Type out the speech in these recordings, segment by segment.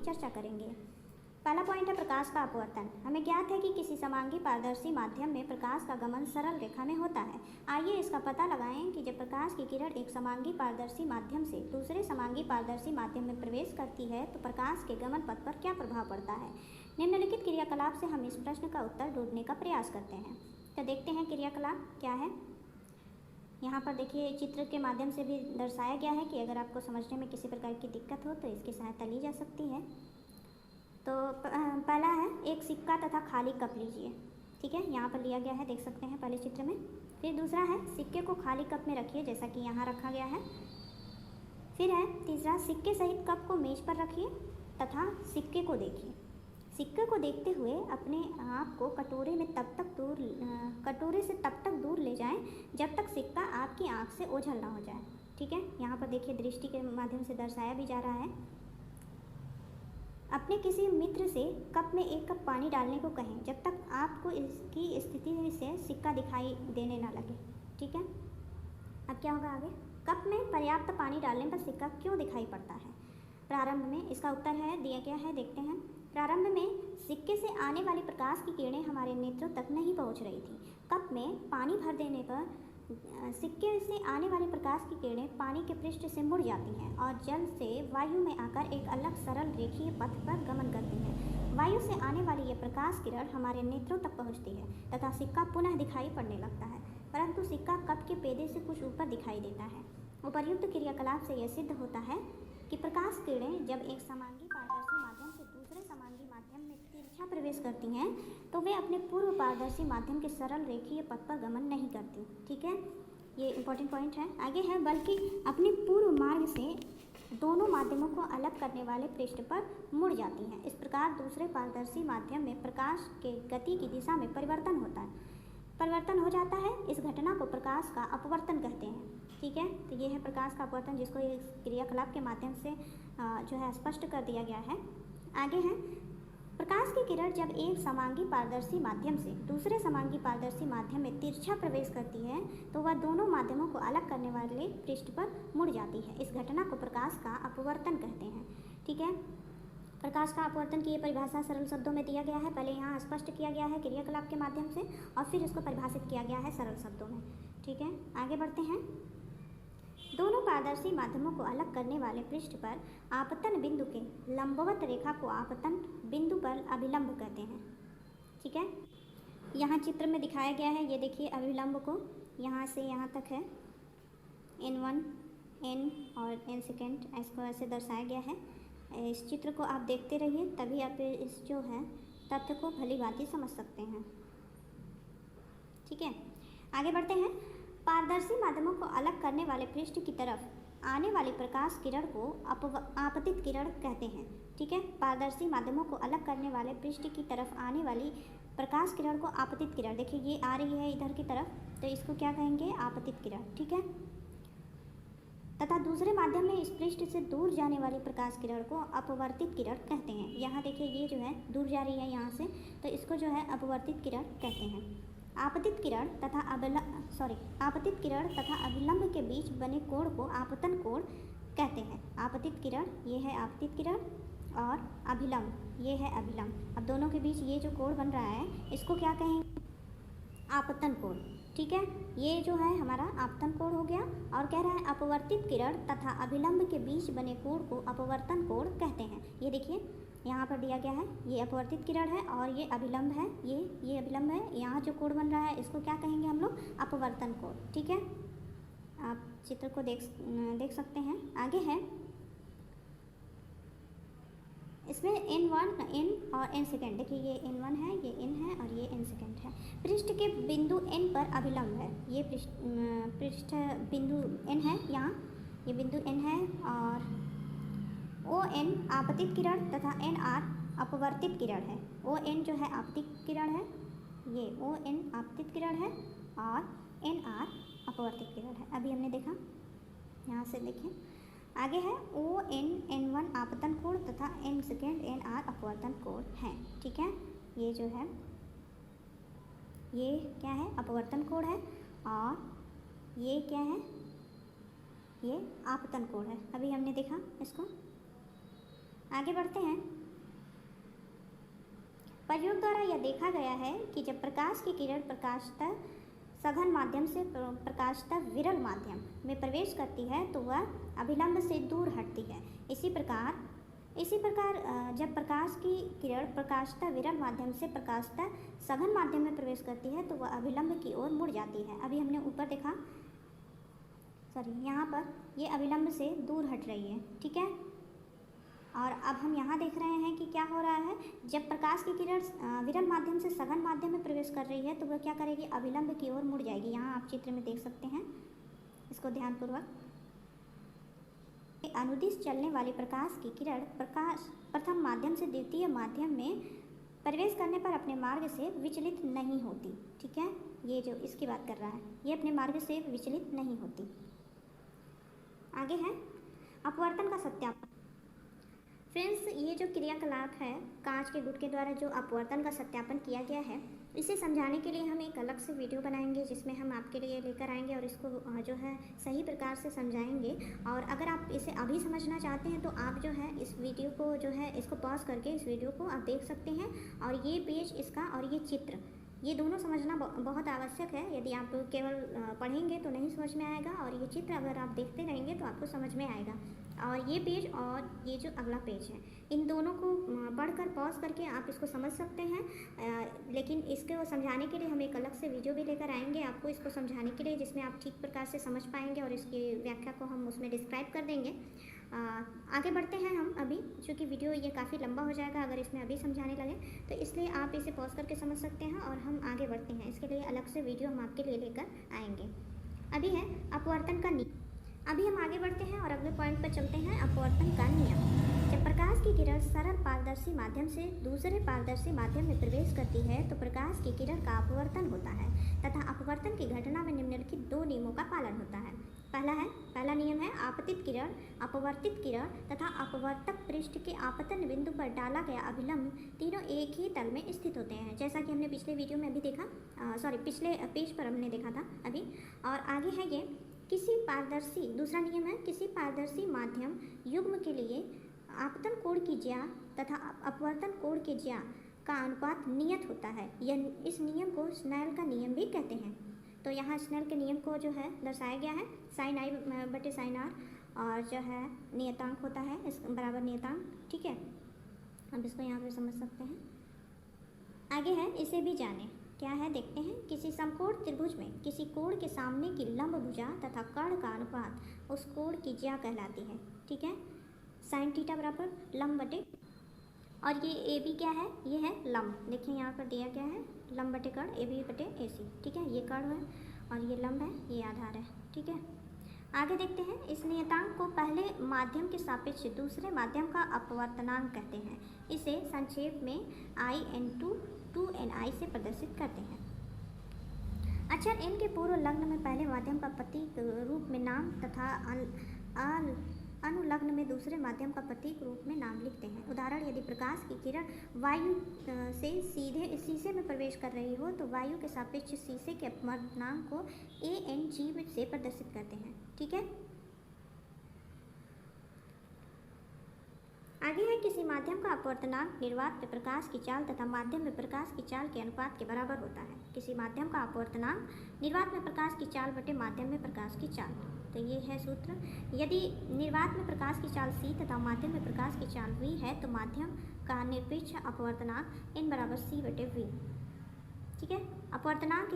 चर्चा करेंगे। पहला पॉइंट है प्रकाश का अपवर्तन। हमें ज्ञात है कि किसी समांगी पारदर्शी माध्यम में प्रकाश का गमन सरल रेखा में होता है। आइए इसका पता लगाएं कि जब प्रकाश की किरण एक समांगी पारदर्शी माध्यम से दूसरे समांगी पारदर्शी माध्यम में प्रवेश करती है तो प्रकाश के गमन पथ पर क्या प्रभाव पड़ता है। निम्नलिखित क्रियाकलाप से हम इस प्रश्न का उत्तर ढूंढने का प्रयास करते हैं। तो देखते हैं क्रियाकलाप क्या है। यहाँ पर देखिए चित्र के माध्यम से भी दर्शाया गया है कि अगर आपको समझने में किसी प्रकार की दिक्कत हो तो इसकी सहायता ली जा सकती है। तो पहला है एक सिक्का तथा खाली कप लीजिए। ठीक है, यहाँ पर लिया गया है, देख सकते हैं पहले चित्र में। फिर दूसरा है सिक्के को खाली कप में रखिए जैसा कि यहाँ रखा गया है। फिर है तीसरा सिक्के सहित कप को मेज पर रखिए तथा सिक्के को देखिए। सिक्के को देखते हुए अपने आप को कटोरे से तब तक दूर ले जाएं जब तक सिक्का आपकी आँख से ओझल ना हो जाए। ठीक है, यहाँ पर देखिए दृष्टि के माध्यम से दर्शाया भी जा रहा है। अपने किसी मित्र से कप में एक कप पानी डालने को कहें जब तक आपको इसकी स्थिति से सिक्का दिखाई देने ना लगे। ठीक है, अब क्या होगा आगे। कप में पर्याप्त पानी डालने पर सिक्का क्यों दिखाई पड़ता है। प्रारंभ में इसका उत्तर है दिया गया है, देखते हैं। प्रारंभ में सिक्के से आने वाली प्रकाश की किरणें हमारे नेत्रों तक नहीं पहुंच रही थी। कप में पानी भर देने पर सिक्के से आने वाली प्रकाश की किरणें पानी के पृष्ठ से मुड़ जाती हैं और जल से वायु में आकर एक अलग सरल रेखीय पथ पर गमन करती हैं। वायु से आने वाली यह प्रकाश किरण हमारे नेत्रों तक पहुंचती है तथा सिक्का पुनः दिखाई पड़ने लगता है, परंतु सिक्का कप के पेदे से कुछ ऊपर दिखाई देता है। उपर्युक्त क्रियाकलाप से यह सिद्ध होता है कि प्रकाश किरणें जब एक समांगी पारदर्शी माध्यम से दूसरे समांगी माध्यम में तिरछा प्रवेश करती हैं तो वे अपने पूर्व पारदर्शी माध्यम के सरल रेखीय पथ पर गमन नहीं करती। ठीक है, ये इंपॉर्टेंट पॉइंट है। आगे है बल्कि अपने पूर्व मार्ग से दोनों माध्यमों को अलग करने वाले पृष्ठ पर मुड़ जाती हैं। इस प्रकार दूसरे पारदर्शी माध्यम में प्रकाश के गति की दिशा में परिवर्तन हो जाता है। इस घटना को प्रकाश का अपवर्तन कहते हैं। ठीक है, तो ये है प्रकाश का अपवर्तन जिसको इस क्रियाकलाप के माध्यम से जो है स्पष्ट कर दिया गया है। आगे है प्रकाश की किरण जब एक समांगी पारदर्शी माध्यम से दूसरे समांगी पारदर्शी माध्यम में तिरछा प्रवेश करती है तो वह दोनों माध्यमों को अलग करने वाले पृष्ठ पर मुड़ जाती है। इस घटना को प्रकाश का अपवर्तन कहते हैं। ठीक है, प्रकाश का अपवर्तन की ये परिभाषा सरल शब्दों में दिया गया है। पहले यहाँ स्पष्ट किया गया है क्रियाकलाप के माध्यम से और फिर इसको परिभाषित किया गया है सरल शब्दों में। ठीक है, आगे बढ़ते हैं। दोनों पारदर्शी माध्यमों को अलग करने वाले पृष्ठ पर आपतन बिंदु के लंबवत रेखा को आपतन बिंदु पर अभिलंब कहते हैं। ठीक है, यहाँ चित्र में दिखाया गया है, ये देखिए अभिलंब को यहाँ से यहाँ तक है, n1 n और n सेकेंड इसको ऐसे दर्शाया गया है। इस चित्र को आप देखते रहिए तभी आप इस जो है तथ्य को भली भांति समझ सकते हैं। ठीक है, आगे बढ़ते हैं। पारदर्शी माध्यमों को अलग करने वाले पृष्ठ की तरफ आने वाली प्रकाश किरण को आपतित किरण कहते हैं। ठीक है, पारदर्शी माध्यमों को अलग करने वाले पृष्ठ की तरफ आने वाली प्रकाश किरण को आपतित किरण, देखिए ये आ रही है इधर की तरफ तो इसको क्या कहेंगे, आपतित किरण। ठीक है, तथा दूसरे माध्यम में इस पृष्ठ से दूर जाने वाली प्रकाश किरण को अपवर्तित किरण कहते हैं। यहाँ देखिए ये जो है दूर जा रही है यहाँ से तो इसको जो है अपवर्तित किरण कहते हैं। आपतित किरण तथा अभिलंब के बीच बने कोण को आपतन कोण कहते हैं। आपतित किरण ये है आपतित किरण और अभिलंब ये है अभिलंब। अब दोनों के बीच ये जो कोण बन रहा है इसको क्या कहेंगे, आपतन कोण। ठीक है, ये जो है हमारा आपतन कोण हो गया और कह रहा है अपवर्तित किरण तथा अभिलंब के बीच बने कोण को अपवर्तन कोण कहते हैं। ये देखिए यहाँ पर दिया गया है, ये अपवर्तित किरण है और ये अभिलंब है, ये अभिलंब है। यहाँ जो कोण बन रहा है इसको क्या कहेंगे हम लोग, अपवर्तन कोण। ठीक है, आप चित्र को देख सकते हैं। आगे है इसमें n1 n और n सेकेंड, देखिए ये n1 है, ये n है और ये n सेकेंड है। पृष्ठ के बिंदु n पर अभिलंब है, ये पृष्ठ बिंदु n है, यहाँ ये बिंदु n है और ON आपतित किरण तथा NR अपवर्तित किरण है। ON जो है आपतित किरण है, ये ON आपतित किरण है और NR अपवर्तित किरण है। अभी हमने देखा, यहाँ से देखें। आगे है ON N1 आपतन कोण तथा N सेकेंड NR अपवर्तन कोण है। ठीक है, ये जो है ये क्या है, अपवर्तन कोण है और ये क्या है, ये आपतन कोण है। अभी हमने देखा इसको। आगे बढ़ते हैं। प्रयोग द्वारा यह देखा गया है कि जब प्रकाश की किरण प्रकाशतः सघन माध्यम से प्रकाशतः विरल माध्यम में प्रवेश करती है तो वह अभिलंब से दूर हटती है। इसी प्रकार जब प्रकाश की किरण प्रकाशतः विरल माध्यम से प्रकाशतः सघन माध्यम में प्रवेश करती है तो वह अभिलंब की ओर मुड़ जाती है। अभी हमने ऊपर देखा, यहाँ पर ये अभिलंब से दूर हट रही है, ठीक है। और अब हम यहाँ देख रहे हैं कि क्या हो रहा है, जब प्रकाश की किरण विरल माध्यम से सघन माध्यम में प्रवेश कर रही है तो वह क्या करेगी, अभिलंब की ओर मुड़ जाएगी। यहाँ आप चित्र में देख सकते हैं, इसको ध्यानपूर्वक। अनुदिश चलने वाली प्रकाश की किरण प्रथम माध्यम से द्वितीय माध्यम में प्रवेश करने पर अपने मार्ग से विचलित नहीं होती, ठीक है। ये जो इसकी बात कर रहा है, ये अपने मार्ग से विचलित नहीं होती। आगे है अपवर्तन का सत्यापन। फ्रेंड्स, ये जो क्रियाकलाप है कांच के गुट के द्वारा जो अपवर्तन का सत्यापन किया गया है, इसे समझाने के लिए हम एक अलग से वीडियो बनाएंगे जिसमें हम आपके लिए लेकर आएंगे और इसको जो है सही प्रकार से समझाएंगे। और अगर आप इसे अभी समझना चाहते हैं तो आप जो है इस वीडियो को जो है इसको पॉज करके इस वीडियो को आप देख सकते हैं। और ये पेज इसका और ये चित्र, ये दोनों समझना बहुत आवश्यक है। यदि आप केवल पढ़ेंगे तो नहीं समझ में आएगा, और ये चित्र अगर आप देखते रहेंगे तो आपको समझ में आएगा। और ये पेज और ये जो अगला पेज है, इन दोनों को पढ़कर पॉज करके आप इसको समझ सकते हैं। लेकिन इसको समझाने के लिए हम एक अलग से वीडियो भी लेकर आएंगे आपको इसको समझाने के लिए, जिसमें आप ठीक प्रकार से समझ पाएंगे और इसकी व्याख्या को हम उसमें डिस्क्राइब कर देंगे। आगे बढ़ते हैं हम अभी, चूँकि वीडियो ये काफ़ी लंबा हो जाएगा अगर इसमें अभी समझाने लगे, तो इसलिए आप इसे पॉज करके समझ सकते हैं और हम आगे बढ़ते हैं। इसके लिए अलग से वीडियो हम आपके लिए लेकर आएंगे। अभी है अपवर्तन का नियम। अभी हम आगे बढ़ते हैं और अगले पॉइंट पर चलते हैं, अपवर्तन का नियम। जब प्रकाश की किरण सरल पारदर्शी माध्यम से दूसरे पारदर्शी माध्यम में प्रवेश करती है तो प्रकाश की किरण का अपवर्तन होता है तथा अपवर्तन की घटना में निम्नलिखित दो नियमों का पालन होता है। पहला नियम है आपतित किरण, अपवर्तित किरण तथा अपवर्तक पृष्ठ के आपतन बिंदु पर डाला गया अभिलंब तीनों एक ही तल में स्थित होते हैं, जैसा कि हमने पिछले वीडियो में अभी देखा, पिछले पेज पर हमने देखा था अभी। और आगे है ये दूसरा नियम है, किसी पारदर्शी माध्यम युग्म के लिए आपतन कोण की ज्या तथा अपवर्तन कोण की ज्या का अनुपात नियत होता है। इस नियम को स्नेल का नियम भी कहते हैं। तो यहाँ स्नेल के नियम को जो है दर्शाया गया है, साइन आई बटे साइन आर, और जो है नियतांक होता है इस बराबर नियतांक, ठीक है। अब इसको यहाँ पे समझ सकते हैं। आगे है इसे भी जाने, क्या है देखते हैं। किसी समकोण त्रिभुज में किसी कोण के सामने की लंब भुजा तथा कर्ण का अनुपात उस कोण की ज्या कहलाती है, ठीक है। साइन थीटा बराबर लंब बटे, और ये ए बी क्या है, ये है लंब। देखिए यहाँ पर दिया गया है लंब बटे कर्ण, ए बी बटे ए सी, ठीक है। ये कर्ण है और ये लंब है, ये आधार है, ठीक है। आगे देखते हैं, इस नियतांक को पहले माध्यम के सापेक्ष दूसरे माध्यम का अपवर्तनांक कहते हैं। इसे संक्षेप में I/2 2ni से प्रदर्शित करते हैं। अक्षर n के पूर्व लग्न में पहले माध्यम का प्रतीक रूप में नाम तथा अनुलग्न में दूसरे माध्यम का प्रतीक रूप में नाम लिखते हैं। उदाहरण, यदि प्रकाश की किरण वायु से सीधे शीशे में प्रवेश कर रही हो तो वायु के सापेक्ष शीशे के अपवर्तनांक को ANG से प्रदर्शित करते हैं, ठीक है। आगे है किसी माध्यम का अपवर्तनांक निर्वात में प्रकाश की चाल तथा माध्यम में प्रकाश की चाल के अनुपात के बराबर होता है। किसी माध्यम का अपवर्तनांक निर्वात में प्रकाश की चाल बटे माध्यम में प्रकाश की चाल। तो ये है सूत्र। यदि निर्वात में प्रकाश की चाल c तथा माध्यम में प्रकाश की चाल v है तो माध्यम का निरपेक्ष अपवर्तनांक n बराबर c बटे v, ठीक है। अपवर्तनांक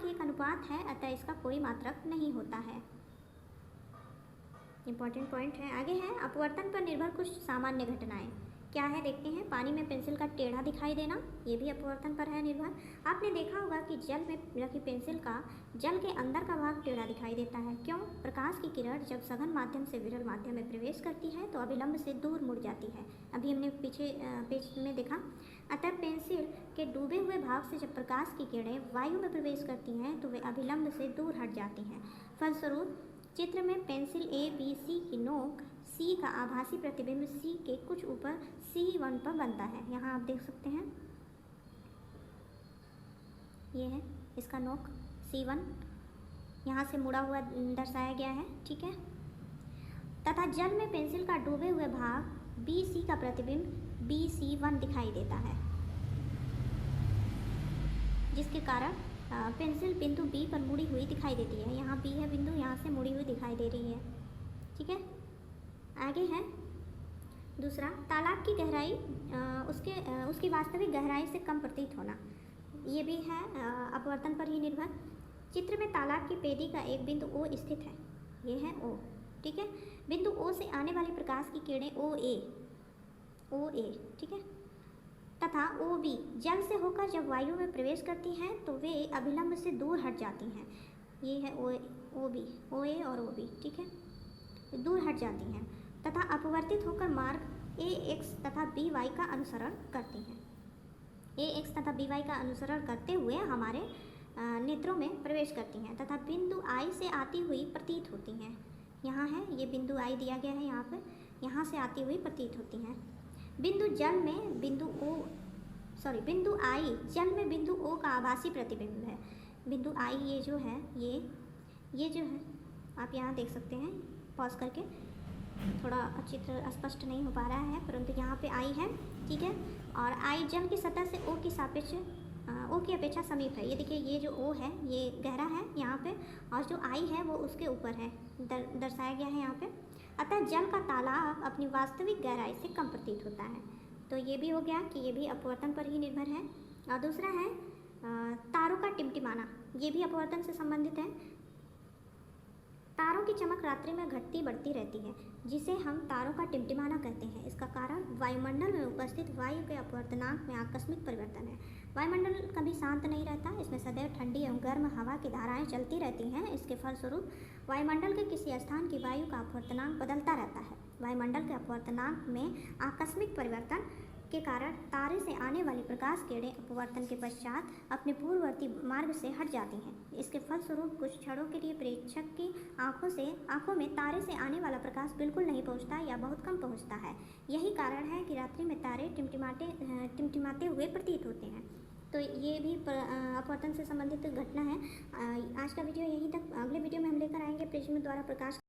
एक अनुपात है, अतः इसका कोई मात्रक नहीं होता है। इंपॉर्टेंट पॉइंट है। आगे है अपवर्तन पर निर्भर कुछ सामान्य घटनाएं, क्या है देखते हैं। पानी में पेंसिल का टेढ़ा दिखाई देना, ये भी अपवर्तन पर है निर्भर। आपने देखा होगा कि जल में रखी पेंसिल का जल के अंदर का भाग टेढ़ा दिखाई देता है, क्यों। प्रकाश की किरण जब सघन माध्यम से विरल माध्यम में प्रवेश करती है तो अभिलंब से दूर मुड़ जाती है, अभी हमने पीछे पेज में देखा। अतः पेंसिल के डूबे हुए भाग से जब प्रकाश की किरणें वायु में प्रवेश करती हैं तो वे अभिलंब से दूर हट जाती हैं। फलस्वरूप चित्र में पेंसिल ABC की नोक C का आभासी प्रतिबिंब C के कुछ ऊपर C1 पर बनता है। यहाँ आप देख सकते हैं, ये है इसका नोक C1, यहाँ से मुड़ा हुआ दर्शाया गया है, ठीक है। तथा जल में पेंसिल का डूबे हुए भाग BC का प्रतिबिंब BC1 दिखाई देता है, जिसके कारण पेंसिल बिंदु B पर मुड़ी हुई दिखाई देती है। यहाँ B है बिंदु, यहाँ से मुड़ी हुई दिखाई दे रही है। ठीक है, आगे है दूसरा, तालाब की गहराई उसकी वास्तविक गहराई से कम प्रतीत होना। ये भी है अपवर्तन पर ही निर्भर। चित्र में तालाब की पेदी का एक बिंदु O स्थित है, ये है O। ठीक है, बिंदु O से आने वाली प्रकाश की किरणें OA, ठीक है, तथा OB जल से होकर जब वायु में प्रवेश करती हैं तो वे अभिलंब से दूर हट जाती हैं। ये है OB, OA और OB, ठीक है, दूर हट जाती हैं तथा अपवर्तित होकर मार्ग AX तथा BY का अनुसरण करती हैं। AX तथा BY का अनुसरण करते हुए हमारे नेत्रों में प्रवेश करती हैं तथा बिंदु I से आती हुई प्रतीत होती हैं। यहाँ है, ये बिंदु I दिया गया है यहाँ पे, यहाँ से आती हुई प्रतीत होती हैं। बिंदु I जल में बिंदु O का आभासी प्रतिबिंब है। बिंदु I ये जो है, ये जो है, आप यहाँ देख सकते हैं, पॉज करके, थोड़ा चित्र स्पष्ट नहीं हो पा रहा है, परंतु यहाँ पे I है, ठीक है, और I जल की सतह से O की अपेक्षा समीप है। ये देखिए, ये जो O है ये गहरा है यहाँ पे, और जो I है वो उसके ऊपर है, दर्शाया गया है यहाँ पे। अतः जल का तालाब अपनी वास्तविक गहराई से कम प्रतीत होता है। तो ये भी हो गया कि ये भी अपवर्तन पर ही निर्भर है। और दूसरा है तारों का टिमटिमाना, ये भी अपवर्तन से संबंधित है। तारों की चमक रात्रि में घटती बढ़ती रहती है, जिसे हम तारों का टिमटिमाना कहते हैं। इसका कारण वायुमंडल में उपस्थित वायु के अपवर्तनांक में आकस्मिक परिवर्तन है। वायुमंडल कभी शांत नहीं रहता, इसमें सदैव ठंडी एवं गर्म हवा की धाराएं चलती रहती हैं। इसके फलस्वरूप वायुमंडल के किसी स्थान की वायु का अपवर्तनांक बदलता रहता है। वायुमंडल के अपवर्तनांक में आकस्मिक परिवर्तन के कारण तारे से आने वाली प्रकाश किरणें अपवर्तन के पश्चात अपने पूर्ववर्ती मार्ग से हट जाती हैं। इसके फलस्वरूप कुछ क्षणों के लिए प्रेक्षक की आंखों में तारे से आने वाला प्रकाश बिल्कुल नहीं पहुंचता या बहुत कम पहुंचता है। यही कारण है कि रात्रि में तारे टिमटिमाते हुए प्रतीत होते हैं। तो ये भी अपवर्तन से संबंधित घटना है। आज का वीडियो यहीं तक। अगले वीडियो में हम लेकर आएंगे प्रिज्म द्वारा प्रकाश